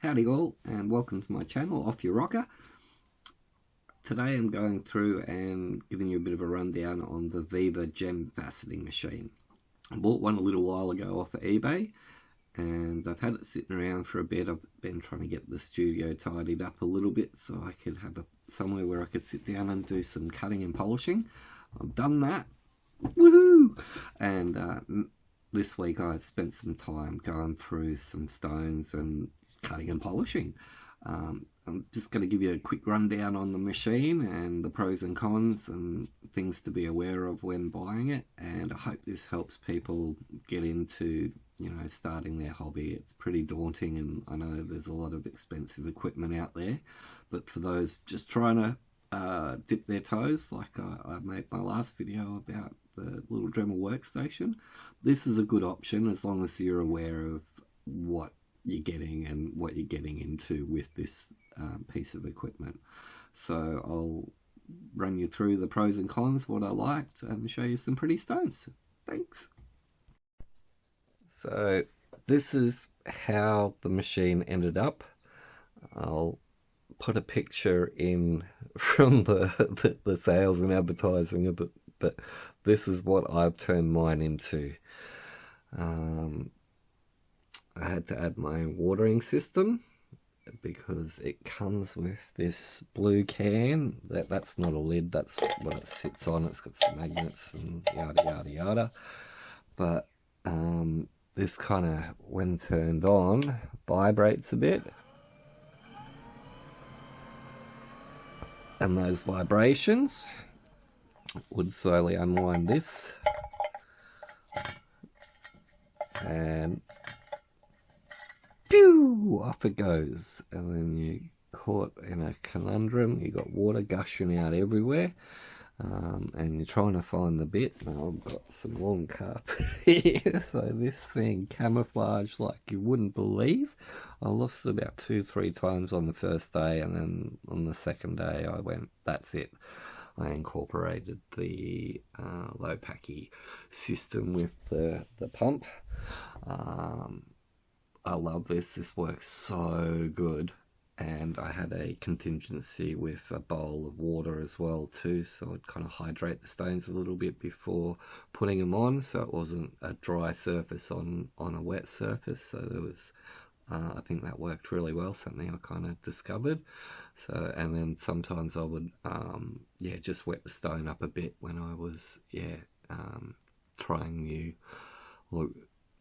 Howdy all, and welcome to my channel, Off Your Rocker. Today I'm going through and giving you a bit of a rundown on the Vevor gem faceting machine. I bought one a little while ago off of eBay, and I've had it sitting around for a bit. I've been trying to get the studio tidied up a little bit so I could have somewhere where I could sit down and do some cutting and polishing. I've done that. Woohoo! And this week I spent some time going through some stones and cutting and polishing. I'm just going to give you a quick rundown on the machine and the pros and cons and things to be aware of when buying it, and I hope this helps people get into, starting their hobby. It's pretty daunting, and I know there's a lot of expensive equipment out there, but for those just trying to dip their toes, like I made my last video about the little Dremel workstation, this is a good option as long as you're aware of what you're getting and what you're getting into with this piece of equipment. So I'll run you through the pros and cons, what I liked, and show you some pretty stones. Thanks. So this is how the machine ended up. I'll put a picture in from the sales and advertising of it, but this is what I've turned mine into. I had to add my own watering system because it comes with this blue can. That's not a lid, that's what it sits on. It's got some magnets and yada yada yada. But this kind of, when turned on, vibrates a bit. And those vibrations would slowly unwind this. And pew, off it goes. And then you caught in a conundrum. You got water gushing out everywhere, and you're trying to find the bit. Now I've got some long carpet here, so this thing camouflaged like you wouldn't believe. I lost it about 2-3 times on the first day, and then on the second day I went, that's it. I incorporated the low packy system with the pump. I love this. This works so good. And I had a contingency with a bowl of water as well too, so I'd kind of hydrate the stones a little bit before putting them on, so it wasn't a dry surface on a wet surface. So there was, I think that worked really well, something I kind of discovered. So, and then sometimes I would, just wet the stone up a bit when I was, trying new, or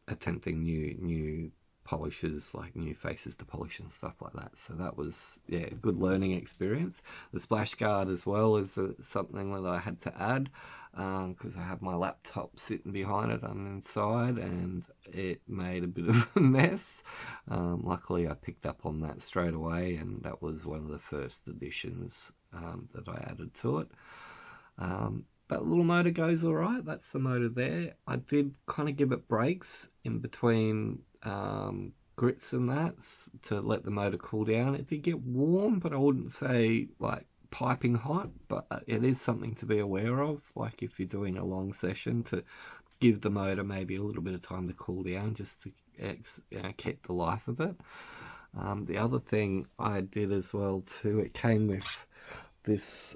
attempting new polishes, like new faces to polish and stuff like that. So that was, a good learning experience. The splash guard as well is something that I had to add, because I have my laptop sitting behind it on the inside, and it made a bit of a mess. Luckily I picked up on that straight away, and that was one of the first additions that I added to it. But little motor goes all right. That's the motor there. I did kind of give it breaks in between grits and that to let the motor cool down. It did get warm, but I wouldn't say like piping hot, but it is something to be aware of, like if you're doing a long session, to give the motor maybe a little bit of time to cool down, just to keep the life of it. The other thing I did as well too, it came with this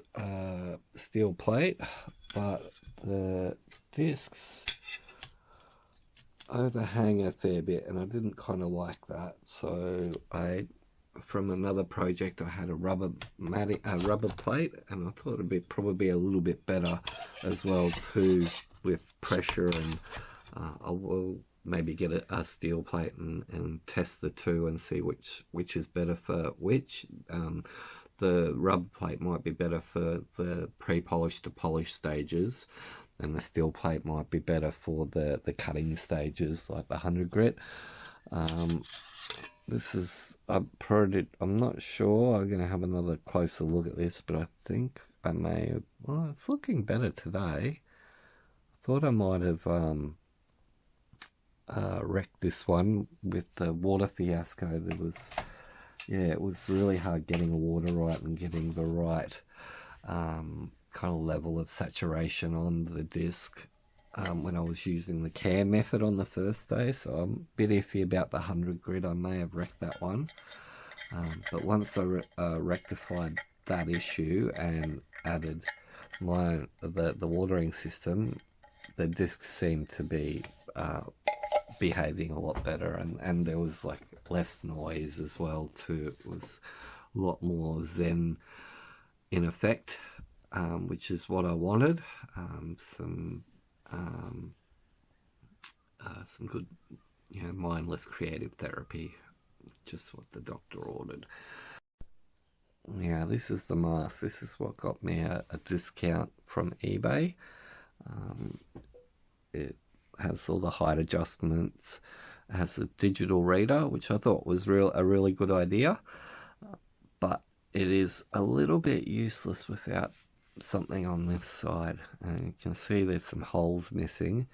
steel plate, but the discs overhang a fair bit, and I didn't kind of like that. So from another project, I had a rubber plate, and I thought it'd be probably a little bit better as well too with pressure, and I will maybe get a steel plate and test the two and see which is better for which. The rubber plate might be better for the pre-polish to polish stages, and the steel plate might be better for the cutting stages, like the 100 grit. This is, I'm not sure. I'm going to have another closer look at this, but I think I may have, well, it's looking better today. I thought I might have wrecked this one with the water fiasco. There was, it was really hard getting the water right and getting the right kind of level of saturation on the disc when I was using the cam method on the first day. So I'm a bit iffy about the 100 grit. I may have wrecked that one. But once I rectified that issue and added the watering system, the discs seemed to be behaving a lot better, and there was like less noise as well too. It was a lot more zen in effect, which is what I wanted. Some good, mindless creative therapy, just what the doctor ordered. Yeah, this is the mask. This is what got me a discount from eBay. It has all the height adjustments. It has a digital reader, which I thought was a really good idea. But it is a little bit useless without something on this side. And you can see there's some holes missing.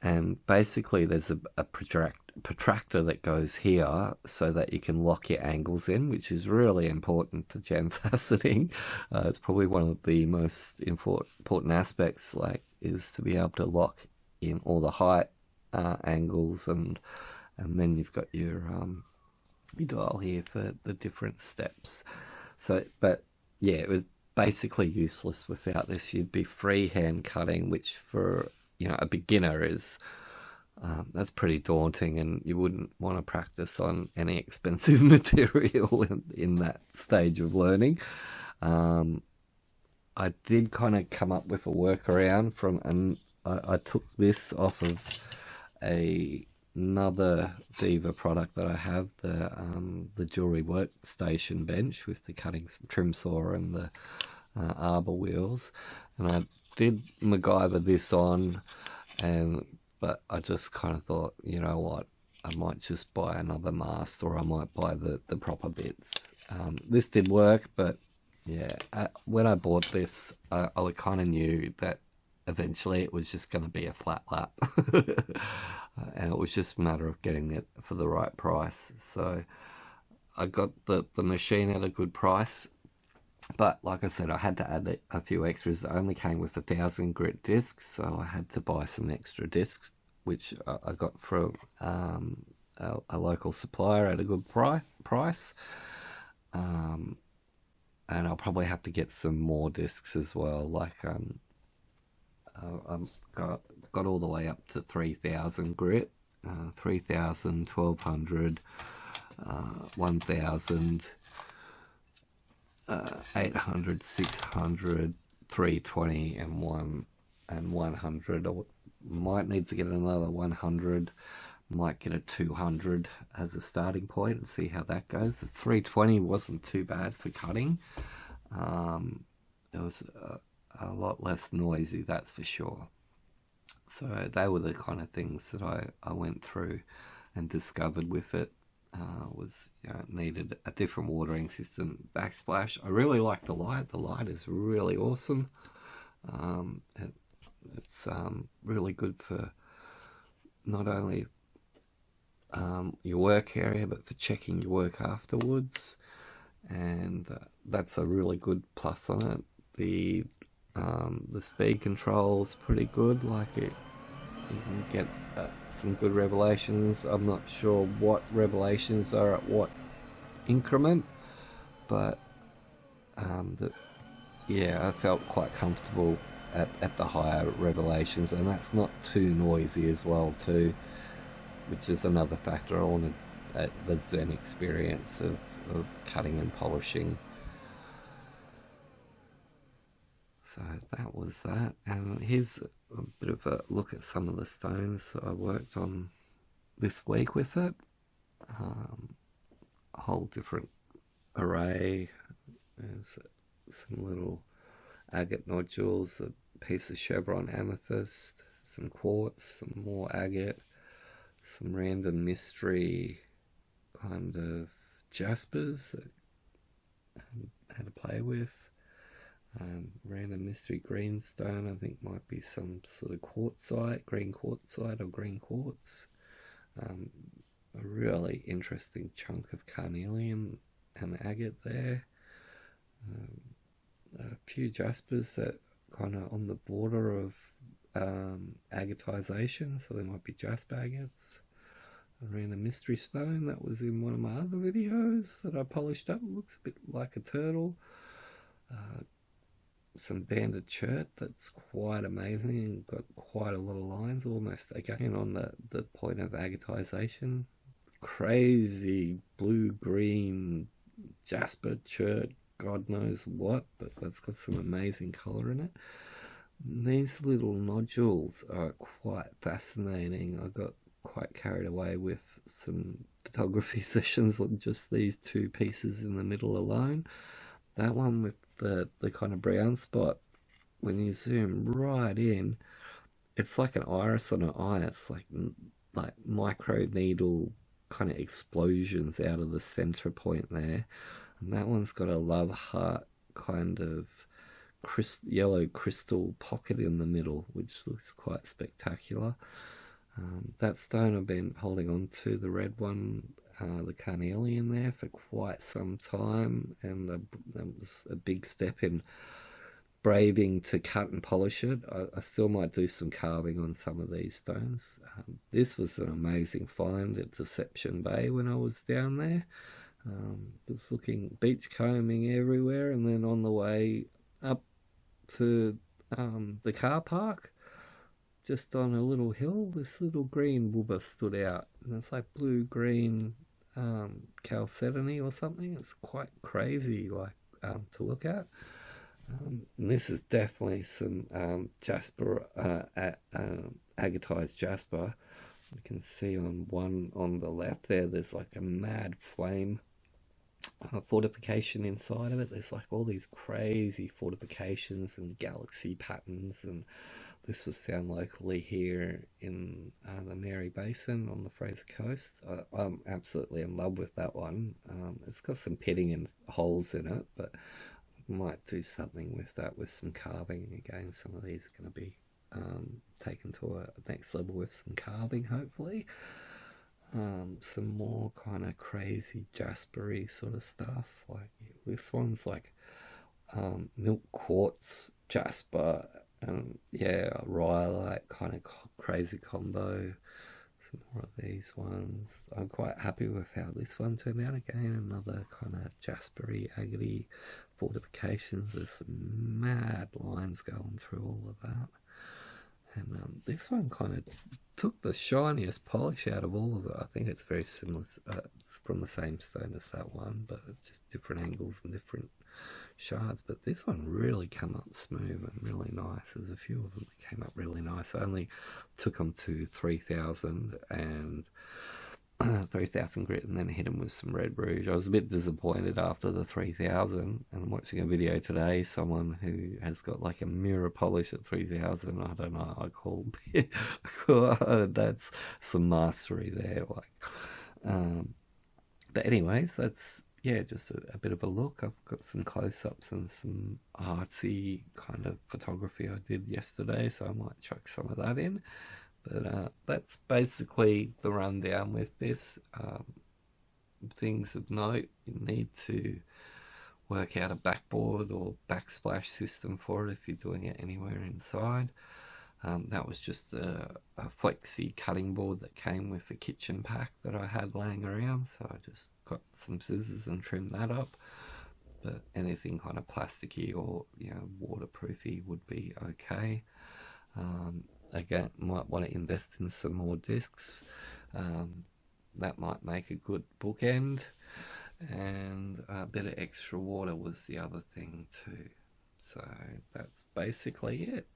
And basically there's a protractor that goes here so that you can lock your angles in, which is really important for gem faceting. It's probably one of the most important aspects, like, is to be able to lock in all the height angles, and then you've got your dial here for the different steps. So, but yeah, it was basically useless without this. You'd be freehand cutting, which for a beginner is that's pretty daunting, and you wouldn't want to practice on any expensive material in that stage of learning. I did kind of come up with a workaround and I took this off of another Vevor product that I have, the jewelry workstation bench with the cutting trim saw and the arbor wheels, and I did MacGyver this on, but I just kind of thought, you know what, I might just buy another mask, or I might buy the proper bits. This did work, but yeah, when I bought this, I kind of knew that eventually it was just going to be a flat lap. And it was just a matter of getting it for the right price. So I got the machine at a good price, but like I said, I had to add a few extras. It only came with 1,000 grit discs, so I had to buy some extra discs, which I got from a local supplier at a good price. And I'll probably have to get some more discs as well. Like I've got all the way up to 3,000 grit, 3,000, 1,200, 1,000, 800, 600, 320, and 100. I might need to get another 100. Might get a 200 as a starting point and see how that goes. The 320 wasn't too bad for cutting. It was a lot less noisy, that's for sure. So they were the kind of things that I went through and discovered with it. Was needed a different watering system, backsplash. I really like the light. The light is really awesome. It's really good for not only your work area, but for checking your work afterwards, and that's a really good plus on it. The speed control is pretty good. Like you can get some good revelations. I'm not sure what revelations are at what increment, but yeah, I felt quite comfortable at the higher revelations, and that's not too noisy as well too, which is another factor. I wanted the Zen experience of cutting and polishing. So that was that, and here's a bit of a look at some of the stones I worked on this week with it. A whole different array. There's some little agate nodules, a piece of chevron amethyst, some quartz, some more agate, some random mystery kind of jaspers that I had to play with. Random mystery greenstone, I think might be some sort of quartzite, green quartzite or green quartz. A really interesting chunk of carnelian and agate there. A few jaspers that kind of on the border of agatization, so they might be jasper agates. I ran a mystery stone that was in one of my other videos that I polished up. It looks a bit like a turtle. Some banded chert that's quite amazing and got quite a lot of lines, almost again on the point of agatization. Crazy blue-green jasper chert, God knows what, but that's got some amazing colour in it. These little nodules are quite fascinating. I got quite carried away with some photography sessions on just these two pieces in the middle alone. That one with the kind of brown spot, when you zoom right in, it's like an iris on an eye. It's like micro needle kind of explosions out of the center point there. And that one's got a love heart kind of yellow crystal pocket in the middle, which looks quite spectacular. That stone I've been holding on to, the red one, the carnelian there, for quite some time, and that was a big step in braving to cut and polish it. I still might do some carving on some of these stones. This was an amazing find at Deception Bay when I was down there. Was looking beach combing everywhere, and then on the way up to the car park, just on a little hill, this little green woober stood out, and it's like blue-green chalcedony or something. It's quite crazy, like to look at. And this is definitely some jasper, agatized jasper. You can see on one on the left there, there's like a mad flame fortification inside of it. There's like all these crazy fortifications and galaxy patterns, and this was found locally here in the Mary Basin on the Fraser Coast. I'm absolutely in love with that one. It's got some pitting and holes in it, but I might do something with that with some carving. Again, some of these are going to be taken to a next level with some carving, hopefully. Some more kind of crazy jaspery sort of stuff. Like this one's like milk quartz jasper, and yeah, rhyolite kind of crazy combo. Some more of these ones. I'm quite happy with how this one turned out. Again, another kind of jaspery, agaty fortifications. There's some mad lines going through all of that. And this one kind of took the shiniest polish out of all of it. I think it's very similar. It's from the same stone as that one, but it's just different angles and different shards. But this one really came up smooth and really nice. There's a few of them that came up really nice. I only took them to 3000 and 3000 grit, and then hit them with some red rouge. I was a bit disappointed after the 3000, and I'm watching a video today, someone who has got like a mirror polish at 3000. I don't know, I call that's some mastery there. But anyways, that's just a bit of a look. I've got some close-ups and some artsy kind of photography I did yesterday, so I might chuck some of that in. But that's basically the rundown with this. Things of note: you need to work out a backboard or backsplash system for it if you're doing it anywhere inside. That was just a flexi cutting board that came with a kitchen pack that I had laying around, so I just got some scissors and trimmed that up. But anything kind of plasticky or waterproofy would be okay. Again, might want to invest in some more discs. That might make a good bookend. And a bit of extra water was the other thing too. So that's basically it.